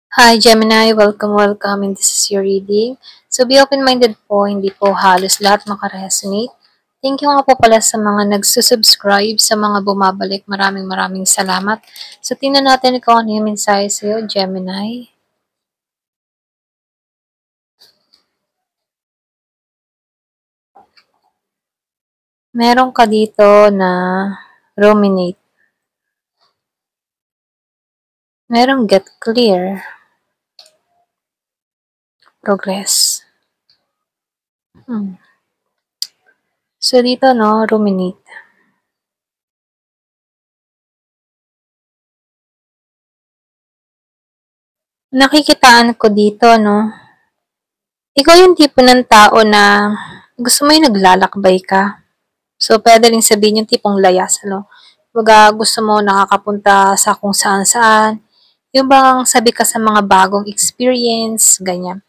Hi Gemini, welcome, and this is your reading. So be open-minded po, hindi po halos lahat makaresonate. Thank you nga po pala sa mga nagsusubscribe, sa mga bumabalik. Maraming salamat. So tingnan natin kung ano yung mensahe sa'yo, Gemini. Meron ka dito na ruminate. Merong get clear. Progress. So dito, no, ruminate. Nakikitaan ko dito, no, ikaw yung tipo ng tao na gusto mo yung naglalakbay ka. So, pwede rin sabihin yung tipong layas, ano? Baga, gusto mo nakakapunta sa kung saan-saan. Yung bang sabi ka sa mga bagong experience, ganyan.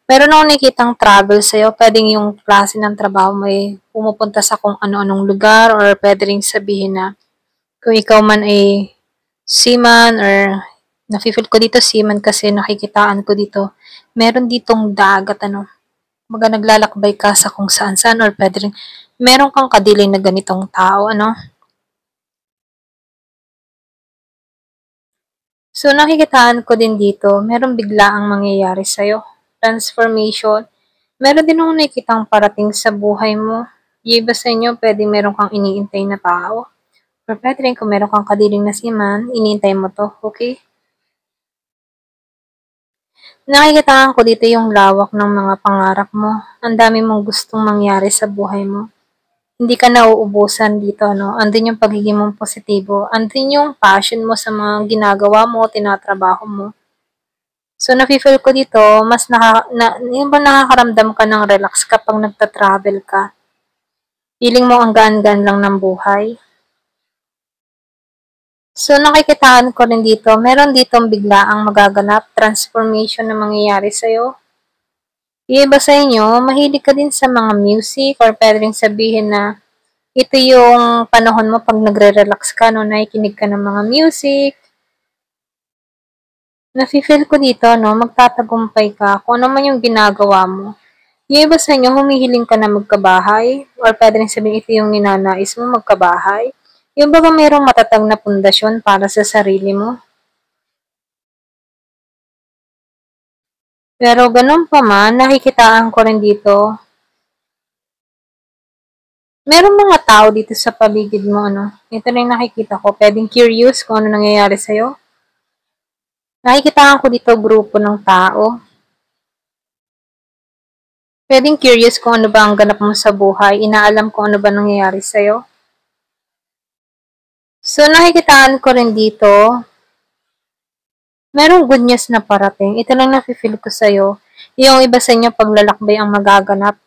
Meron akong nakikitang travel sa'yo. Pwedeng yung klase ng trabaho mo ay pumupunta sa kung ano-anong lugar or pwede rin sabihin na kung ikaw man ay seaman or nafe-feel ko dito seaman kasi nakikitaan ko dito. Meron ditong dagat, ano, mga naglalakbay ka sa kung saan-saan or pwede rin meron kang kadiling na ganitong tao, ano. So, nakikitaan ko din dito, meron biglaang mangyayari sa'yo. Transformation. Meron din akong nakikitang parating sa buhay mo. Yung iba sa inyo, pwede meron kang iniintay na tao. Or pwede rin kung meron kang kadiling na siman, iniintay mo to, okay? Nakikitaan ko dito yung lawak ng mga pangarap mo. Ang dami mong gustong mangyari sa buhay mo. Hindi ka nauubusan dito, no? Andun yung pagiging mong positibo. Andun yung passion mo sa mga ginagawa mo, tinatrabaho mo. So, nafe-feel ko dito, mas yung ba nakakaramdam ka ng relax kapag nagta-travel ka? Feeling mo ang gaan-gaan lang ng buhay? So, nakikitaan ko rin dito, meron ditong biglaang magaganap, transformation na mangyayari sa'yo. Yung iba sa inyo, mahilig ka din sa mga music or pwede rin sabihin na ito yung panahon mo pag nagre-relax ka, no, nakikinig ka ng mga music. Nafe-feel ko dito, no, magtatagumpay ka kung ano man yung ginagawa mo. Yung iba sa inyo, humihiling ka na magkabahay or pwede rin sabihin ito yung ninanais mo magkabahay. Yung baga mayroong matatag na pundasyon para sa sarili mo. Pero ganun pa man, nakikitaan ko rin dito, merong mga tao dito sa paligid mo, ano. Ito na yung nakikita ko. Pwedeng curious kung ano nangyayari sa'yo. Nakikitaan ko dito grupo ng tao. Pwedeng curious kung ano ba ang ganap mo sa buhay. Inaalam kung ano ba nangyayari sa'yo. So, nakikitaan ko rin dito, merong good news na parating. Ito lang nafe-feel ko sa'yo. Yung iba sa inyo paglalakbay ang magaganap.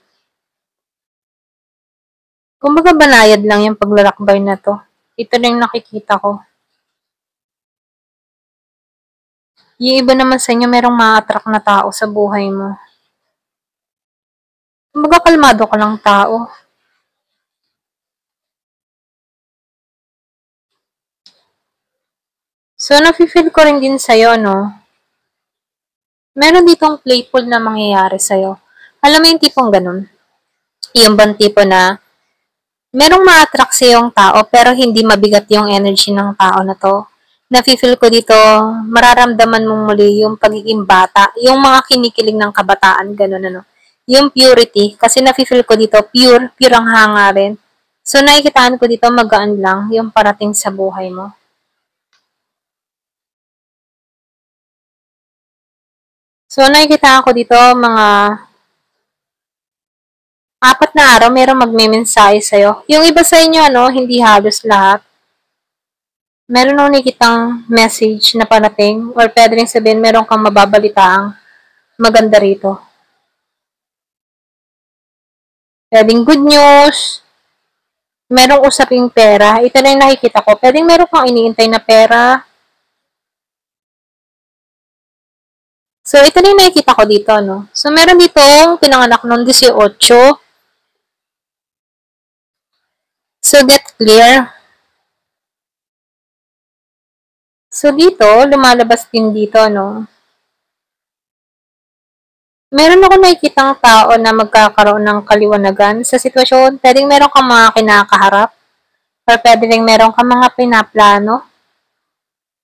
Kumbaga banayad lang yung paglalakbay na to. Ito lang nakikita ko. Yung iba naman sa inyo merong ma-attract na tao sa buhay mo. Kumbaga kalmado ka lang tao. So, nafe-feel ko rin din sa'yo, no? Meron ditong playful na mangyayari sa'yo. Alam mo yung tipong ganun? Yung bang tipo na merong ma-attract sa'yong tao pero hindi mabigat yung energy ng tao na to. Nafe-feel ko dito, mararamdaman mong muli yung pagiging bata, yung mga kinikilig ng kabataan, ganun, ano. Yung purity, kasi nafe-feel ko dito, pure ang hangarin. So, nakikitaan ko dito, magaan lang yung parating sa buhay mo. So, nakikita ko dito, mga 4 na araw, merong magme-mensahe sa'yo. Yung iba sa inyo, ano, hindi halos lahat. Meron akong nakikitang message na parating, or pwede rin sabihin, meron kang mababalitaang maganda rito. Pwedeng good news, merong usaping pera. Ito na yung nakikita ko. Pwedeng meron kang iniintay na pera. So, ito na yung nakikita ko dito, no? So, meron ditong pinanganak noong 18. So, get clear. So, dito, lumalabas din dito, no? Meron ako nakikitang tao na magkakaroon ng kaliwanagan sa sitwasyon. Pwedeng meron kang mga kinakaharap or pwede rin meron kang mga pinaplano.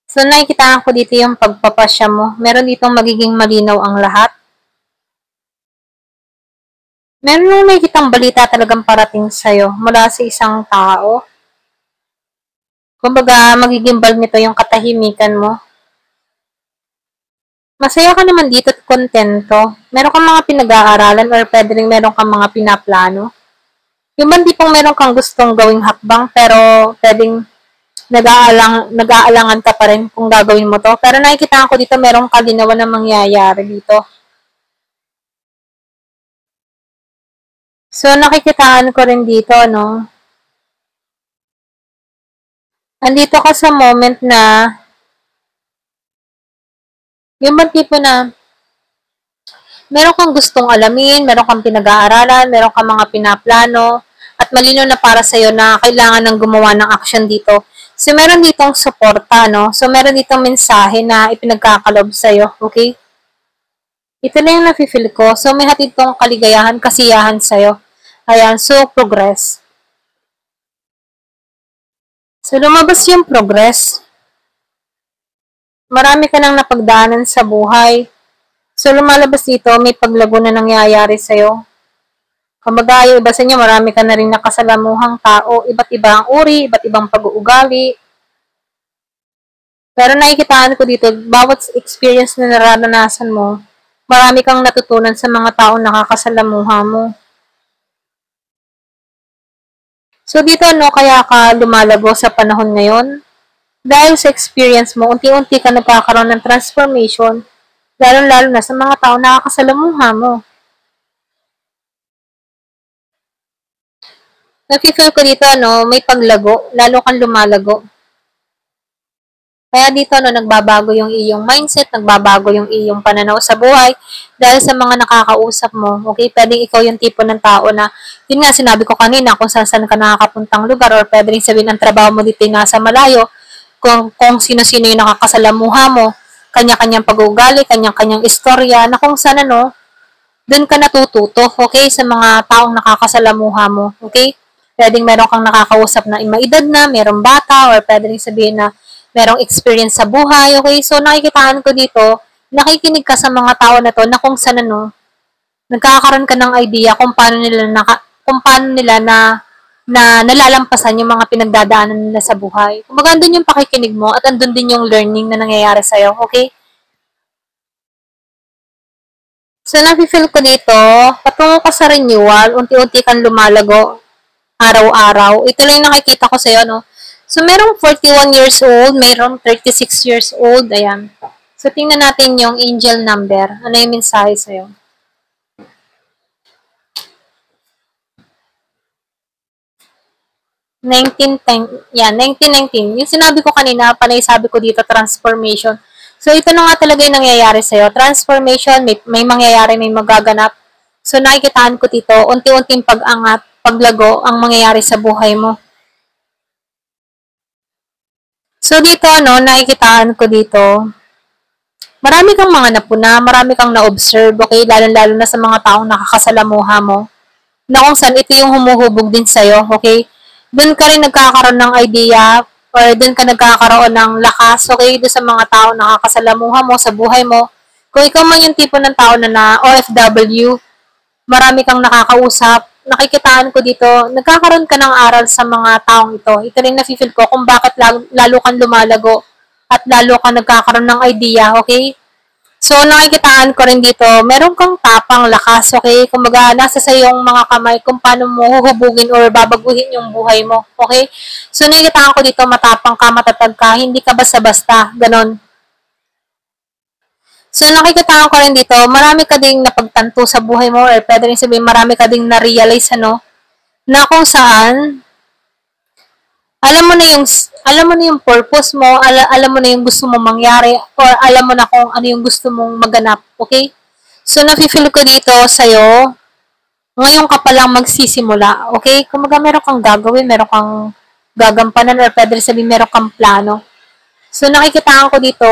So, nakikitaan ko dito yung pagpapasya mo. Meron ditong magiging malinaw ang lahat. Meron nung nakikitang balita talagang parating sa'yo mula sa isang tao. Kumbaga, magiging bal nito yung katahimikan mo. Masaya ka naman dito at kontento. Meron kang mga pinag-aaralan or pwede rin meron kang mga pinaplano. Yung bang tipong meron kang gustong gawing hakbang pero pwedeng nag-aalangan ka pa rin kung gagawin mo to. Pero nakikita ko dito merong kalinawan na mangyayari dito. So, nakikitaan ko rin dito, no? Andito ka sa moment na yung bang tipo na meron kang gustong alamin, meron kang pinag-aaralan, meron kang mga pinaplano, at malino na para sa'yo na kailangan ng gumawa ng action dito. So, meron ditong suporta, no? So, meron ditong mensahe na ipinagkakalob sa'yo, okay? Ito na yung nafe-feel ko. So, may hatid tong kaligayahan, kasiyahan sa'yo. Ayan, so, progress. So, lumabas yung progress. Marami ka nang napagdaanan sa buhay. So, lumalabas dito, may paglago na nangyayari sa'yo. Kumbaga, yung iba sa inyo, marami ka na rin nakasalamuhang tao, iba't ibang uri, iba't ibang pag-uugali. Pero nakikitaan ko dito, bawat experience na nararanasan mo, marami kang natutunan sa mga taong nakakasalamuha mo. So, dito, no, kaya ka lumalago sa panahon ngayon? Dahil sa experience mo, unti-unti ka nagkakaroon ng transformation, lalo-lalo na sa mga taong nakakasalamuha mo. Nafe-feel ko dito, no, may paglago, lalo kang lumalago. Kaya dito, no, nagbabago yung iyong mindset, nagbabago yung iyong pananaw sa buhay dahil sa mga nakakausap mo. Okay? Pwedeng ikaw yung tipo ng tao na, yun nga, sinabi ko kanina, kung saan ka nakakapuntang lugar or pwede rin sabihin ang trabaho mo dito nasa malayo, kung sino-sino yung nakakasalamuha mo, kanya-kanyang pag-uugali, kanya-kanyang istorya, na kung saan, ano, doon ka natututo, okay, sa mga taong nakakasalamuha mo, okay? Pwedeng meron kang nakakausap na maedad na, merong bata, or pwede rin sabihin na merong experience sa buhay, okay? So, nakikitaan ko dito, nakikinig ka sa mga tao na to, na kung saan, ano, nagkakaroon ka ng idea kung paano nila na nalalampasan yung mga pinagdadaanan nila sa buhay. Kumbaga, andun yung pakikinig mo at andun din yung learning na nangyayari sa'yo, okay? So, nafe-feel ko dito, patungo ka sa renewal, unti-unti kang lumalago, araw-araw. Ito lang yung nakikita ko sa'yo, no? So, merong 41 years old, merong 36 years old, ayan. So, tingnan natin yung angel number. Ano yung mensahe sa'yo? 1910, yan, 1919. Yung sinabi ko kanina, panay sabi ko dito, transformation. So, ito na nga talaga yung nangyayari sa'yo. Transformation, may mangyayari, may magaganap. So, nakikitaan ko dito, unti-unting pag-angat, paglago, ang mangyayari sa buhay mo. So, dito, no, nakikitaan ko dito, marami kang mga napuna, marami kang na-observe, okay? Lalo-lalo na sa mga taong nakakasalamuha mo. Na kung saan ito yung humuhubog din sa'yo, okay? Doon ka rin nagkakaroon ng idea or doon ka nagkakaroon ng lakas, okay? Doon sa mga tao nakakasalamuha mo sa buhay mo. Kung ikaw man yung tipo ng tao na OFW, marami kang nakakausap, nakikitaan ko dito, nagkakaroon ka ng aral sa mga taong ito. Ito rin nafe-feel ko kung bakit lalo kang lumalago at lalo kang nagkakaroon ng idea, okay? So, nakikitaan ko rin dito, meron kang tapang lakas, okay? Kumbaga, nasa sa iyong mga kamay kung paano mo huhubugin or babaguhin yung buhay mo, okay? So, nakikitaan ko dito, matapang ka, matatag ka, hindi ka basta-basta, ganon. So, nakikitaan ko rin dito, marami ka ding napagtanto sa buhay mo or pwede rin sabihin, marami ka ding na-realize, ano, na kung saan, alam mo na yung purpose mo, alam mo na yung gusto mong mangyari, or alam mo na kung ano yung gusto mong maganap, okay? So, nafe-feel ko dito sa'yo, ngayon ka palang magsisimula, okay? Kumaga meron kang gagawin, meron kang gagampanan, or pwede sabihin meron kang plano. So, nakikitaan ko dito,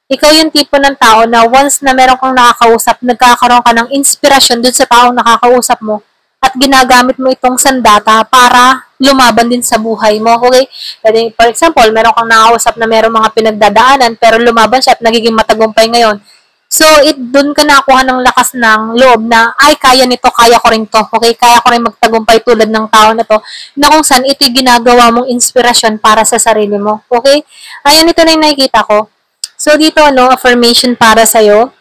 Ikaw yung tipo ng tao na once na meron kang nakakausap, nagkakaroon ka ng inspirasyon dun sa taong nakakausap mo at ginagamit mo itong sandata para lumaban din sa buhay mo. Okay? Pwede, for example, meron kang nakakausap na meron mga pinagdadaanan pero lumaban siya at nagiging matagumpay ngayon. So, dun ka nakuha ng lakas ng loob na, ay, kaya nito, kaya ko rin to. Okay? Kaya ko rin magtagumpay tulad ng tao na to, na kung saan ito'y ginagawa mong inspirasyon para sa sarili mo. Okay? Ayan, ito na yung nakikita ko. So, dito, affirmation para sa'yo.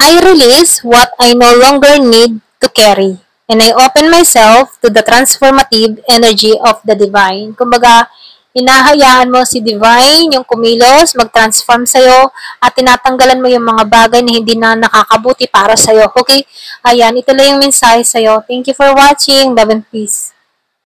I release what I no longer need to carry. And I open myself to the transformative energy of the divine. Kumbaga, hinahayaan mo si divine, yung kumilos, mag-transform sa'yo, at tinatanggalan mo yung mga bagay na hindi na nakakabuti para sa'yo. Okay? Ayan, ito lang yung mensahe sa'yo. Thank you for watching. Love and peace.